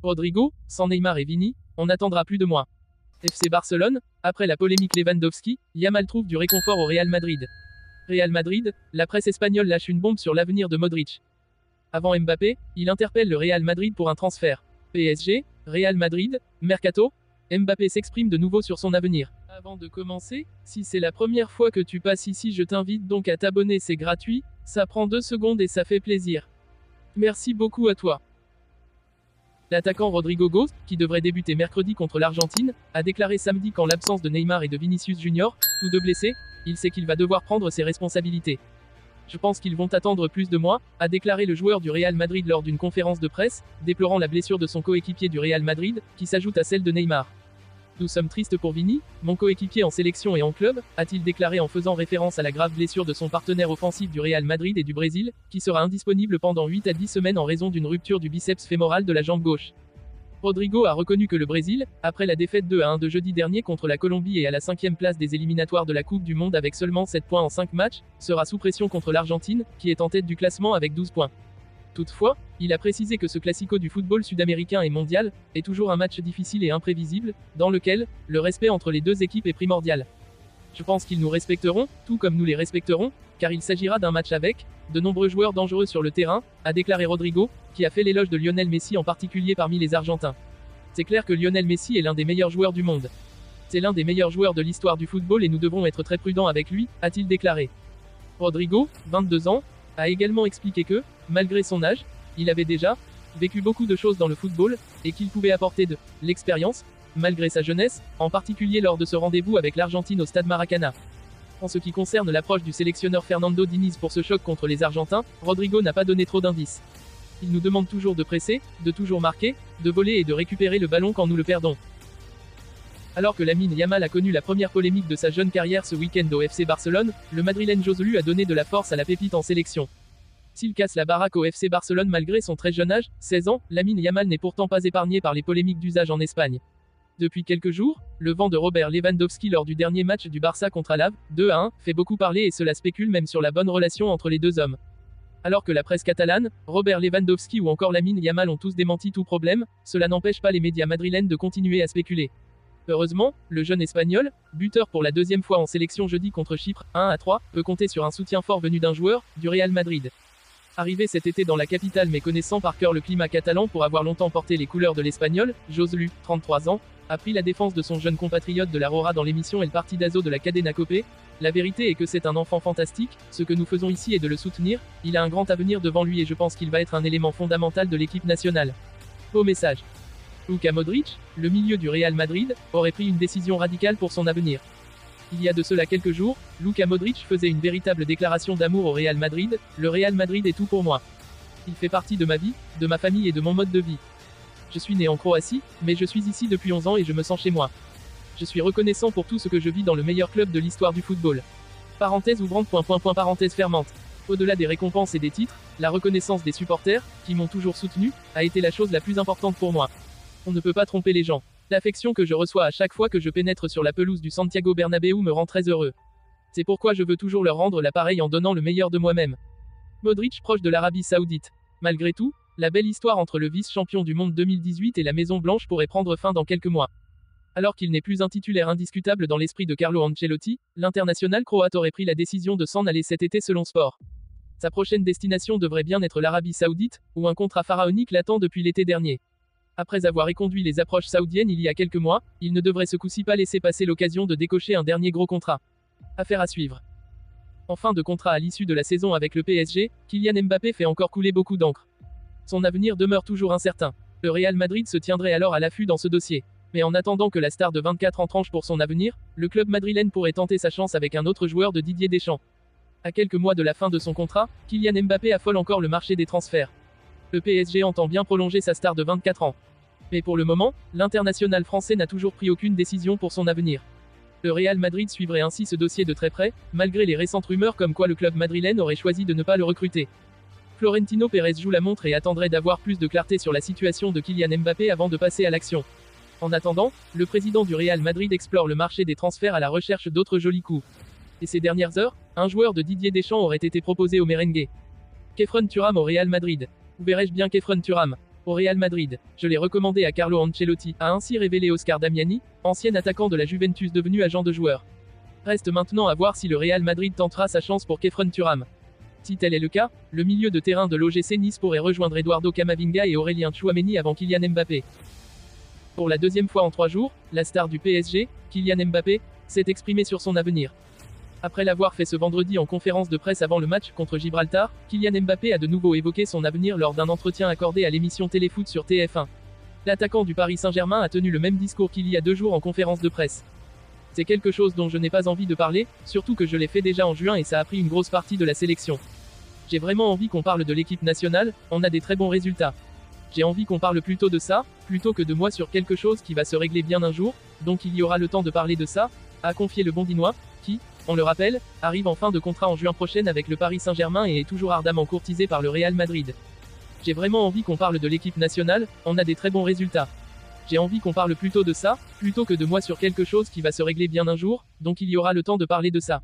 Rodrigo, sans Neymar et Vini, on n'attendra plus de moi. FC Barcelone, après la polémique Lewandowski, Yamal trouve du réconfort au Real Madrid. Real Madrid, la presse espagnole lâche une bombe sur l'avenir de Modric. Avant Mbappé, il interpelle le Real Madrid pour un transfert. PSG, Real Madrid, Mercato, Mbappé s'exprime de nouveau sur son avenir. Avant de commencer, si c'est la première fois que tu passes ici, je t'invite donc à t'abonner, c'est gratuit, ça prend 2 secondes et ça fait plaisir. Merci beaucoup à toi. L'attaquant Rodrigo Góes, qui devrait débuter mercredi contre l'Argentine, a déclaré samedi qu'en l'absence de Neymar et de Vinicius Junior, tous deux blessés, il sait qu'il va devoir prendre ses responsabilités. Je pense qu'ils vont attendre plus de moi, a déclaré le joueur du Real Madrid lors d'une conférence de presse, déplorant la blessure de son coéquipier du Real Madrid, qui s'ajoute à celle de Neymar. Nous sommes tristes pour Vini, mon coéquipier en sélection et en club, a-t-il déclaré en faisant référence à la grave blessure de son partenaire offensif du Real Madrid et du Brésil, qui sera indisponible pendant 8 à 10 semaines en raison d'une rupture du biceps fémoral de la jambe gauche. Rodrigo a reconnu que le Brésil, après la défaite 2-1 de jeudi dernier contre la Colombie et à la 5e place des éliminatoires de la Coupe du Monde avec seulement 7 points en 5 matchs, sera sous pression contre l'Argentine, qui est en tête du classement avec 12 points. Toutefois, il a précisé que ce classico du football sud-américain et mondial est toujours un match difficile et imprévisible, dans lequel le respect entre les deux équipes est primordial. Je pense qu'ils nous respecteront, tout comme nous les respecterons, car il s'agira d'un match avec de nombreux joueurs dangereux sur le terrain, a déclaré Rodrigo, qui a fait l'éloge de Lionel Messi en particulier parmi les Argentins. C'est clair que Lionel Messi est l'un des meilleurs joueurs du monde. C'est l'un des meilleurs joueurs de l'histoire du football et nous devrons être très prudents avec lui, a-t-il déclaré. Rodrigo, 22 ans, a également expliqué que, malgré son âge, il avait déjà vécu beaucoup de choses dans le football, et qu'il pouvait apporter de l'expérience, malgré sa jeunesse, en particulier lors de ce rendez-vous avec l'Argentine au stade Maracana. En ce qui concerne l'approche du sélectionneur Fernando Diniz pour ce choc contre les Argentins, Rodrigo n'a pas donné trop d'indices. Il nous demande toujours de presser, de toujours marquer, de voler et de récupérer le ballon quand nous le perdons. Alors que Lamine Yamal a connu la première polémique de sa jeune carrière ce week-end au FC Barcelone, le Madrilène Joselu a donné de la force à la pépite en sélection. S'il casse la baraque au FC Barcelone malgré son très jeune âge, 16 ans, Lamine Yamal n'est pourtant pas épargné par les polémiques d'usage en Espagne. Depuis quelques jours, le vent de Robert Lewandowski lors du dernier match du Barça contre Alaves, 2-1, fait beaucoup parler et cela spécule même sur la bonne relation entre les deux hommes. Alors que la presse catalane, Robert Lewandowski ou encore Lamine Yamal ont tous démenti tout problème, cela n'empêche pas les médias madrilènes de continuer à spéculer. Heureusement, le jeune Espagnol, buteur pour la deuxième fois en sélection jeudi contre Chypre, 1-3, peut compter sur un soutien fort venu d'un joueur, du Real Madrid. Arrivé cet été dans la capitale mais connaissant par cœur le climat catalan pour avoir longtemps porté les couleurs de l'Espagnol, Joselu, 33 ans, a pris la défense de son jeune compatriote de la Rora dans l'émission El Partidazo de la Cadena Cope. La vérité est que c'est un enfant fantastique, ce que nous faisons ici est de le soutenir, il a un grand avenir devant lui et je pense qu'il va être un élément fondamental de l'équipe nationale. Au message. Luka Modric, le milieu du Real Madrid, aurait pris une décision radicale pour son avenir. Il y a de cela quelques jours, Luka Modric faisait une véritable déclaration d'amour au Real Madrid, le Real Madrid est tout pour moi. Il fait partie de ma vie, de ma famille et de mon mode de vie. Je suis né en Croatie, mais je suis ici depuis 11 ans et je me sens chez moi. Je suis reconnaissant pour tout ce que je vis dans le meilleur club de l'histoire du football. Parenthèse ouvrante ... parenthèse fermante. Au-delà des récompenses et des titres, la reconnaissance des supporters, qui m'ont toujours soutenu, a été la chose la plus importante pour moi. On ne peut pas tromper les gens. L'affection que je reçois à chaque fois que je pénètre sur la pelouse du Santiago Bernabéu me rend très heureux. C'est pourquoi je veux toujours leur rendre l'appareil en donnant le meilleur de moi-même. Modric proche de l'Arabie Saoudite. Malgré tout, la belle histoire entre le vice-champion du monde 2018 et la Maison Blanche pourrait prendre fin dans quelques mois. Alors qu'il n'est plus un titulaire indiscutable dans l'esprit de Carlo Ancelotti, l'international croate aurait pris la décision de s'en aller cet été selon Sport. Sa prochaine destination devrait bien être l'Arabie Saoudite, où un contrat pharaonique l'attend depuis l'été dernier. Après avoir éconduit les approches saoudiennes il y a quelques mois, il ne devrait ce coup-ci pas laisser passer l'occasion de décocher un dernier gros contrat. Affaire à suivre. En fin de contrat à l'issue de la saison avec le PSG, Kylian Mbappé fait encore couler beaucoup d'encre. Son avenir demeure toujours incertain. Le Real Madrid se tiendrait alors à l'affût dans ce dossier. Mais en attendant que la star de 24 ans tranche pour son avenir, le club madrilène pourrait tenter sa chance avec un autre joueur de Didier Deschamps. À quelques mois de la fin de son contrat, Kylian Mbappé affole encore le marché des transferts. Le PSG entend bien prolonger sa star de 24 ans. Mais pour le moment, l'international français n'a toujours pris aucune décision pour son avenir. Le Real Madrid suivrait ainsi ce dossier de très près, malgré les récentes rumeurs comme quoi le club madrilène aurait choisi de ne pas le recruter. Florentino Pérez joue la montre et attendrait d'avoir plus de clarté sur la situation de Kylian Mbappé avant de passer à l'action. En attendant, le président du Real Madrid explore le marché des transferts à la recherche d'autres jolis coups. Et ces dernières heures, un joueur de Didier Deschamps aurait été proposé au merengue. Khéphren Thuram au Real Madrid. Où verrais-je bien Khéphren Thuram? au Real Madrid. Je l'ai recommandé à Carlo Ancelotti, a ainsi révélé Oscar Damiani, ancien attaquant de la Juventus devenu agent de joueur. Reste maintenant à voir si le Real Madrid tentera sa chance pour Khéphren Thuram. Si tel est le cas, le milieu de terrain de l'OGC Nice pourrait rejoindre Eduardo Camavinga et Aurélien Tchouaméni avant Kylian Mbappé. Pour la deuxième fois en 3 jours, la star du PSG, Kylian Mbappé, s'est exprimé sur son avenir. Après l'avoir fait ce vendredi en conférence de presse avant le match contre Gibraltar, Kylian Mbappé a de nouveau évoqué son avenir lors d'un entretien accordé à l'émission Téléfoot sur TF1. L'attaquant du Paris Saint-Germain a tenu le même discours qu'il y a 2 jours en conférence de presse. C'est quelque chose dont je n'ai pas envie de parler, surtout que je l'ai fait déjà en juin et ça a pris une grosse partie de la sélection. J'ai vraiment envie qu'on parle de l'équipe nationale, on a des très bons résultats. J'ai envie qu'on parle plutôt de ça, plutôt que de moi sur quelque chose qui va se régler bien un jour, donc il y aura le temps de parler de ça, a confié le Bondinois, qui, on le rappelle, arrive en fin de contrat en juin prochain avec le Paris Saint-Germain et est toujours ardemment courtisé par le Real Madrid. J'ai vraiment envie qu'on parle de l'équipe nationale, on a des très bons résultats. J'ai envie qu'on parle plutôt de ça, plutôt que de moi sur quelque chose qui va se régler bien un jour, donc il y aura le temps de parler de ça.